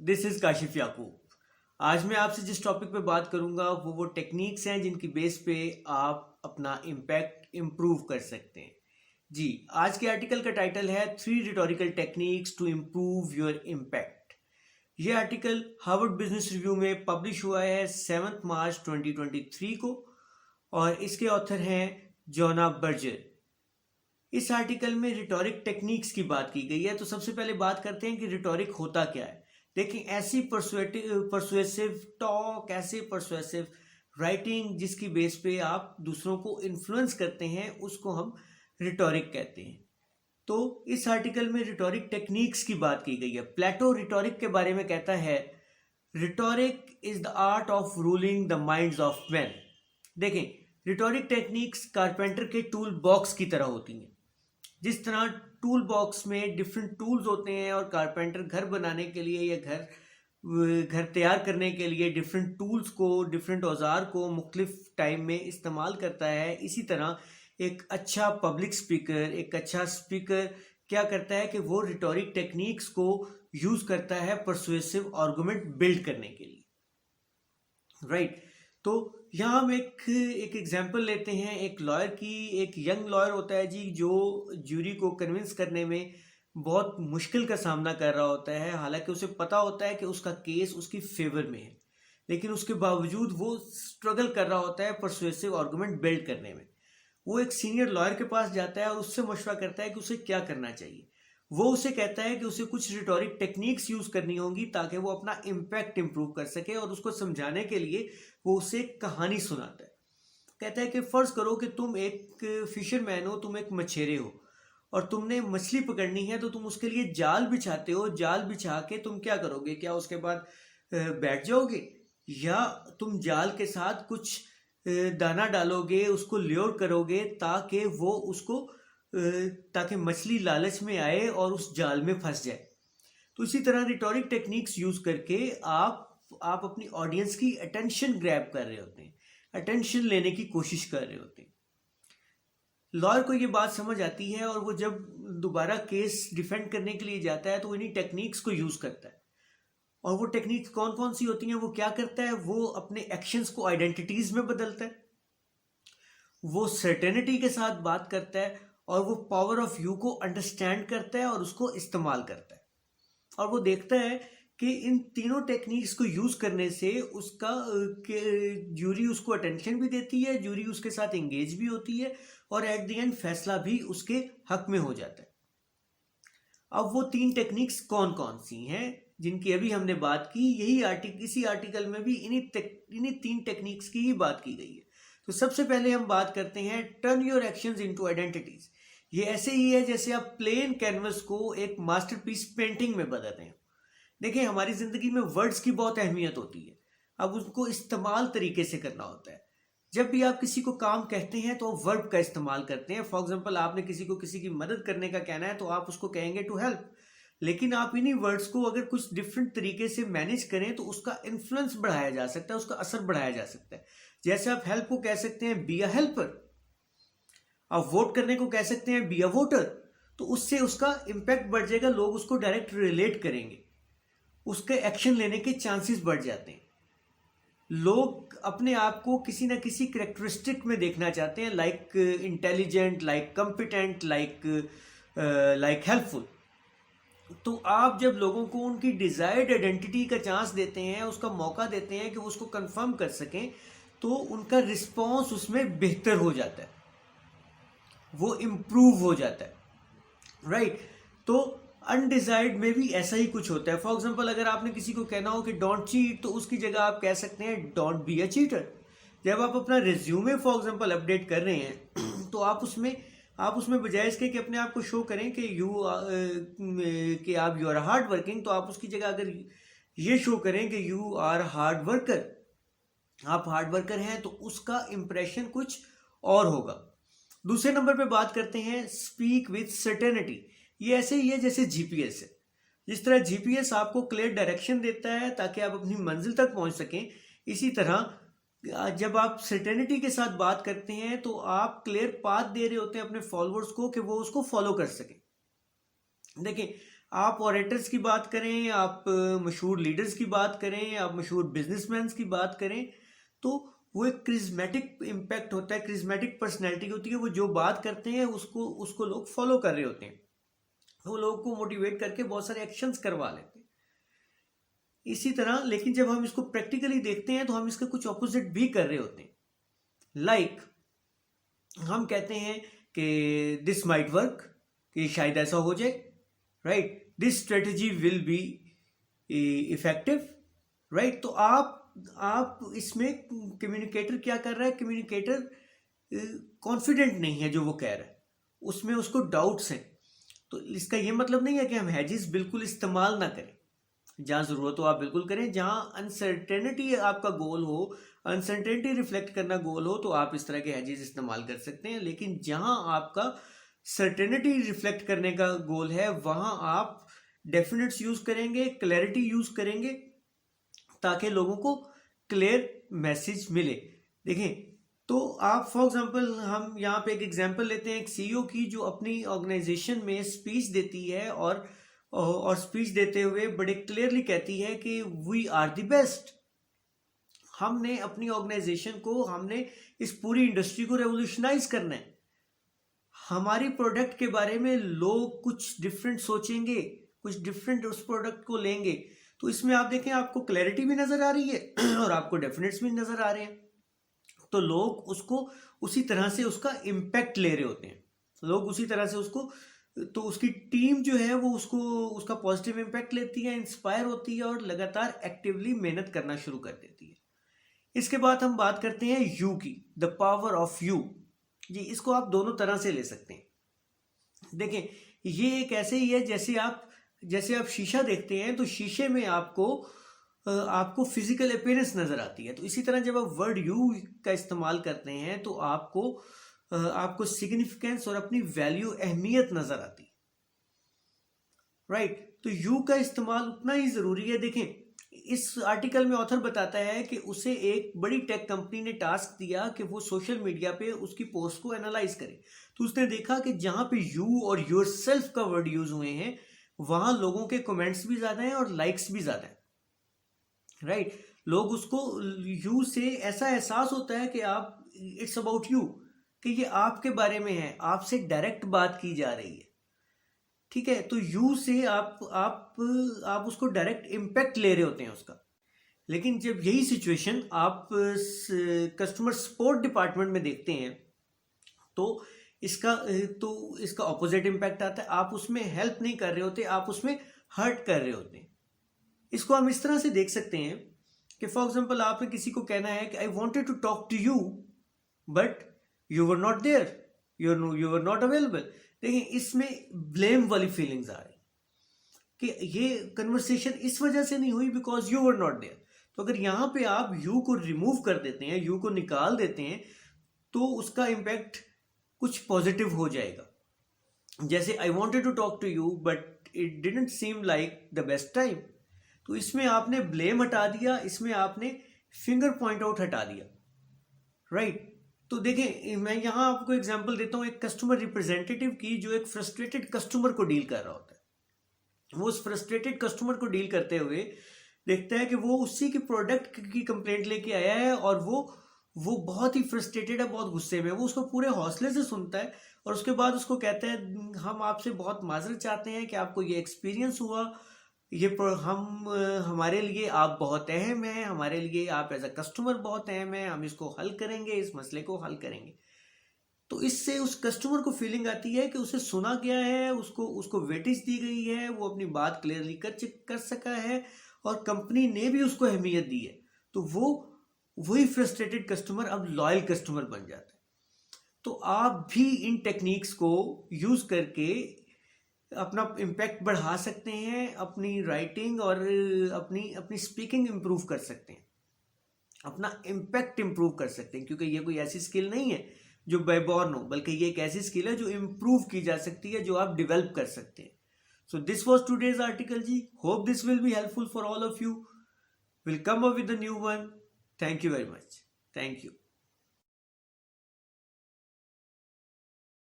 This is Kashif याकूब। आज मैं आपसे जिस टॉपिक पे बात करूंगा वो टेक्निक्स हैं जिनकी बेस पे आप अपना इम्पैक्ट इम्प्रूव कर सकते हैं। जी, आज के आर्टिकल का टाइटल है 3 rhetorical techniques to improve your impact. ये आर्टिकल हार्वर्ड बिजनेस रिव्यू में पब्लिश हुआ है 7 मार्च 2023 को और इसके ऑथर हैं जोना बर्जर। इस आर्टिकल में रिटोरिक टेक्निक्स की बात की गई है। तो सबसे पहले बात करते हैं कि रिटोरिक होता क्या है। देखिए, ऐसी परसुएसिव टॉक, ऐसे परसुएसिव राइटिंग जिसकी बेस पे आप दूसरों को इन्फ्लुएंस करते हैं, उसको हम रिटोरिक कहते हैं। तो इस आर्टिकल में रिटोरिक टेक्निक्स की बात की गई है। प्लेटो रिटोरिक के बारे में कहता है, rhetoric is the art of ruling the minds of man. देखें, रिटोरिक टेक्निक्स कारपेंटर के टूल बॉक्स की तरह होती हैं। जिस तरह टूल बॉक्स में डिफरेंट टूल्स होते हैं और कारपेंटर घर बनाने के लिए या घर तैयार करने के लिए डिफरेंट टूल्स को, डिफरेंट औजार को मुख्तलिफ टाइम में इस्तेमाल करता है, इसी तरह एक अच्छा पब्लिक स्पीकर, एक अच्छा स्पीकर क्या करता है कि वो रिटोरिक टेक्निक्स को यूज करता है परसुएसिव आर्गुमेंट बिल्ड करने के लिए, राइट। तो यहाँ हम एक एग्जांपल लेते हैं एक लॉयर की। एक यंग लॉयर होता है जी, जो ज्यूरी को कन्विंस करने में बहुत मुश्किल का सामना कर रहा होता है। हालांकि उसे पता होता है कि उसका केस उसकी फेवर में है, लेकिन उसके बावजूद वो स्ट्रगल कर रहा होता है परसुएसिव आर्गुमेंट बिल्ड करने में। वो एक सीनियर लॉयर के पास जाता है और उससे मशवरा करता है कि उसे क्या करना चाहिए। वो उसे कहता है कि उसे कुछ रिटोरिक टेक्निक्स यूज करनी होंगी ताकि वो अपना इम्पैक्ट इंप्रूव कर सके, और उसको समझाने के लिए वो उसे एक कहानी सुनाता है। कहता है कि फर्ज करो कि तुम एक फिशरमैन हो, तुम एक मछेरे हो और तुमने मछली पकड़नी है, तो तुम उसके लिए जाल बिछाते हो। जाल बिछा के तुम क्या करोगे? क्या उसके बाद बैठ जाओगे, या तुम जाल के साथ कुछ दाना डालोगे, उसको ल्योर करोगे ताकि वो उसको ताकि मछली लालच में आए और उस जाल में फंस जाए। तो इसी तरह रिटोरिक टेक्निक्स यूज करके आप अपनी ऑडियंस की अटेंशन ग्रैब कर रहे होते हैं, अटेंशन लेने की कोशिश कर रहे होते हैं। लॉयर को ये बात समझ आती है और वो जब दोबारा केस डिफेंड करने के लिए जाता है तो इन्हीं टेक्निक्स को यूज करता है। और वो टेक्निक्स कौन कौन सी होती हैं? वो क्या करता है, वो अपने एक्शंस को आइडेंटिटीज में बदलता है, वो सर्टेनिटी के साथ बात करता है, और वो पावर ऑफ यू को अंडरस्टैंड करता है और उसको इस्तेमाल करता है। और वो देखता है कि इन तीनों टेक्निक्स को यूज करने से उसका ज्यूरी उसको अटेंशन भी देती है, ज्यूरी उसके साथ एंगेज भी होती है, और एट द एंड फैसला भी उसके हक में हो जाता है। अब वो 3 टेक्निक्स कौन कौन सी हैं जिनकी अभी हमने बात की? इसी आर्टिकल में भी इन्हीं 3 टेक्निक्स की ही बात की गई है। तो सबसे पहले हम बात करते हैं turn your actions into identities. ये ऐसे ही है जैसे आप प्लेन कैनवस को एक मास्टरपीस पेंटिंग में बदलते हैं। देखिए, हमारी जिंदगी में वर्ड्स की बहुत अहमियत होती है। अब उनको इस्तेमाल तरीके से करना होता है। जब भी आप किसी को काम कहते हैं तो आप वर्ब का इस्तेमाल करते हैं। फॉर एग्जांपल, आपने किसी को किसी की मदद करने का कहना है तो आप उसको कहेंगे टू हेल्प। लेकिन आप इन्हीं वर्ड्स को अगर कुछ डिफरेंट तरीके से मैनेज करें तो उसका इन्फ्लुएंस बढ़ाया जा सकता है, उसका असर बढ़ाया जा सकता है। जैसे आप हेल्प को कह सकते हैं बी अ हेल्पर, आप वोट करने को कह सकते हैं बी अ वोटर। तो उससे उसका इम्पैक्ट बढ़ जाएगा, लोग उसको डायरेक्ट रिलेट करेंगे, उसके एक्शन लेने के चांसेस बढ़ जाते हैं। लोग अपने आप को किसी ना किसी करेक्टरिस्टिक में देखना चाहते हैं, like intelligent, like competent, like helpful. तो आप जब लोगों को उनकी डिजायर्ड आइडेंटिटी का चांस देते हैं, उसका मौका देते हैं कि वो उसको कंफर्म कर सकें, तो उनका रिस्पॉन्स उसमें बेहतर हो जाता है, वो इम्प्रूव हो जाता है, राइट। तो अनडिजायर्ड में भी ऐसा ही कुछ होता है। फॉर एग्जाम्पल, अगर आपने किसी को कहना हो कि डोंट चीट, तो उसकी जगह आप कह सकते हैं डोंट बी अ चीटर। जब आप अपना रिज्यूमे फॉर एग्जाम्पल अपडेट कर रहे हैं तो आप उसमें बजाय इसके कि अपने आप को शो करें कि आप यू आर हार्ड वर्किंग, तो आप उसकी जगह अगर ये शो करें कि यू आर हार्ड वर्कर, आप हार्ड वर्कर हैं, तो उसका इंप्रेशन कुछ और होगा। दूसरे नंबर पे बात करते हैं स्पीक विथ सर्टेनिटी। ये ऐसे ही है जैसे जीपीएस है। जिस तरह जीपीएस आपको क्लियर डायरेक्शन देता है ताकि आप अपनी मंजिल तक पहुंच सकें, इसी तरह जब आप सर्टेनिटी के साथ बात करते हैं तो आप क्लियर पाथ दे रहे होते हैं अपने फॉलोअर्स को कि वो उसको फॉलो कर सकें। देखिए, आप ऑरेटर्स की बात करें, आप मशहूर लीडर्स की बात करें, आप मशहूर बिजनेसमैन की बात करें, तो वो एक क्रिज्मेटिक इम्पैक्ट होता है, क्रिज्मेटिक पर्सनैलिटी होती है। वो जो बात करते हैं उसको उसको लोग फॉलो कर रहे होते हैं, वो लोगों को मोटिवेट करके बहुत सारे एक्शंस करवा लेते हैं। इसी तरह लेकिन जब हम इसको प्रैक्टिकली देखते हैं तो हम इसका कुछ ऑपोजिट भी कर रहे होते हैं। लाइक हम कहते हैं कि दिस माइट वर्क, कि शायद ऐसा हो जाए, right, this strategy will be effective, right. तो आप इसमें कम्युनिकेटर क्या कर रहा है, कम्युनिकेटर कॉन्फिडेंट नहीं है जो वो कह रहा है, उसमें उसको डाउट्स हैं। तो इसका ये मतलब नहीं है कि हम हैजेस बिल्कुल इस्तेमाल ना करें, जहाँ ज़रूरत हो आप बिल्कुल करें। जहाँ अनसर्टेनिटी आपका गोल हो, अनसर्टेनिटी रिफ्लेक्ट करना गोल हो, तो आप इस तरह के हैजेस इस्तेमाल कर सकते हैं। लेकिन जहाँ आपका सर्टेनिटी रिफ्लेक्ट करने का गोल है, वहाँ आप डेफिनेट्स यूज़ करेंगे, क्लैरिटी यूज़ करेंगे, ताकि लोगों को क्लियर मैसेज मिले। देखें, तो आप फॉर एग्जांपल हम यहाँ पे एक एग्जांपल लेते हैं एक सीईओ की, जो अपनी ऑर्गेनाइजेशन में स्पीच देती है और स्पीच देते हुए बड़े क्लियरली कहती है कि वी आर द बेस्ट। हमने अपनी ऑर्गेनाइजेशन को, हमने इस पूरी इंडस्ट्री को रेवोल्यूशनाइज करना है। हमारी प्रोडक्ट के बारे में लोग कुछ डिफरेंट सोचेंगे, कुछ डिफरेंट उस प्रोडक्ट को लेंगे। तो इसमें आप देखें, आपको क्लैरिटी भी नजर आ रही है और आपको डेफिनेट्स भी नजर आ रहे हैं। तो लोग उसको उसी तरह से उसका इम्पैक्ट ले रहे होते हैं, लोग उसी तरह से उसको, तो उसकी टीम जो है वो उसको, उसका पॉजिटिव इम्पैक्ट लेती है, इंस्पायर होती है और लगातार एक्टिवली मेहनत करना शुरू कर देती है। इसके बाद हम बात करते हैं यू की, द पावर ऑफ यू। जी, इसको आप दोनों तरह से ले सकते हैं। देखें, ये एक ऐसे ही है जैसे आप शीशा देखते हैं, तो शीशे में आपको फिजिकल अपीयरेंस नजर आती है। तो इसी तरह जब आप वर्ड यू का इस्तेमाल करते हैं तो आपको सिग्निफिकेंस और अपनी वैल्यू, अहमियत नजर आती है, राइट। तो यू का इस्तेमाल उतना ही जरूरी है। देखें, इस आर्टिकल में ऑथर बताता है कि उसे एक बड़ी टेक कंपनी ने टास्क दिया कि वो सोशल मीडिया पे उसकी पोस्ट को एनालाइज करे। तो उसने देखा कि जहां पे यू और योर सेल्फ का वर्ड यूज हुए हैं, वहां लोगों के कमेंट्स भी ज्यादा हैं और लाइक्स भी ज्यादा हैं, राइट। लोग उसको, यू से ऐसा एहसास होता है कि आप, इट्स अबाउट यू, कि ये आपके बारे में है, आपसे डायरेक्ट बात की जा रही है, ठीक है। तो यू से आप उसको डायरेक्ट इम्पैक्ट ले रहे होते हैं उसका। लेकिन जब यही सिचुएशन आप कस्टमर सपोर्ट डिपार्टमेंट में देखते हैं, तो इसका ऑपोजिट इम्पैक्ट आता है। आप उसमें हेल्प नहीं कर रहे होते, आप उसमें हर्ट कर रहे होते हैं। इसको हम इस तरह से देख सकते हैं कि फॉर एग्जाम्पल आपने किसी को कहना है कि I wanted to talk to you but you were not there, you were not available. देखिए, इसमें ब्लेम वाली फीलिंग्स आ रही कि ये कन्वर्सेशन इस वजह से नहीं हुई because you were not there. तो अगर यहाँ पे आप यू को रिमूव कर देते हैं, यू को निकाल देते हैं, तो उसका इम्पैक्ट कुछ पॉजिटिव हो जाएगा। जैसे I wanted to talk to you but it didn't seem like the best time. तो इसमें आपने ब्लेम हटा दिया, इसमें आपने फिंगर पॉइंट आउट हटा दिया, राइट। तो देखें, मैं यहाँ आपको एग्जांपल देता हूँ एक कस्टमर रिप्रेजेंटेटिव की, जो एक फ्रस्ट्रेटेड कस्टमर को डील कर रहा होता है। वो उस फ्रस्ट्रेटेड कस्टमर को डील करते हुए देखता है कि वो उसी की प्रोडक्ट की कंप्लेंट लेके आया है और वो बहुत ही फ्रस्ट्रेटेड है, बहुत गुस्से में। वो उसको पूरे हौसले से सुनता है और उसके बाद उसको कहता है, हम आपसे बहुत माजरत चाहते हैं कि आपको ये एक्सपीरियंस हुआ, हमारे लिए आप बहुत अहम हैं, हमारे लिए आप एज अ कस्टमर बहुत अहम हैं, हम इसको हल करेंगे, इस मसले को हल करेंगे। तो इससे उस कस्टमर को फीलिंग आती है कि उसे सुना गया है, उसको वेटेज दी गई है, वो अपनी बात क्लियरली कर सका है और कंपनी ने भी उसको अहमियत दी है। तो वही फ्रस्ट्रेटेड कस्टमर अब लॉयल कस्टमर बन जाता है। तो आप भी इन टेक्निक्स को यूज करके अपना इम्पैक्ट बढ़ा सकते हैं, अपनी राइटिंग और अपनी स्पीकिंग इंप्रूव कर सकते हैं, अपना इम्पैक्ट इंप्रूव कर सकते हैं। क्योंकि ये कोई ऐसी स्किल नहीं है जो बाय बॉर्न हो, बल्कि ये एक ऐसी स्किल है जो इंप्रूव की जा सकती है, जो आप डेवलप कर सकते हैं। So this was today's article जी। Hope this will be helpful for all of you. Will come up with a new one. Thank you very much. Thank you.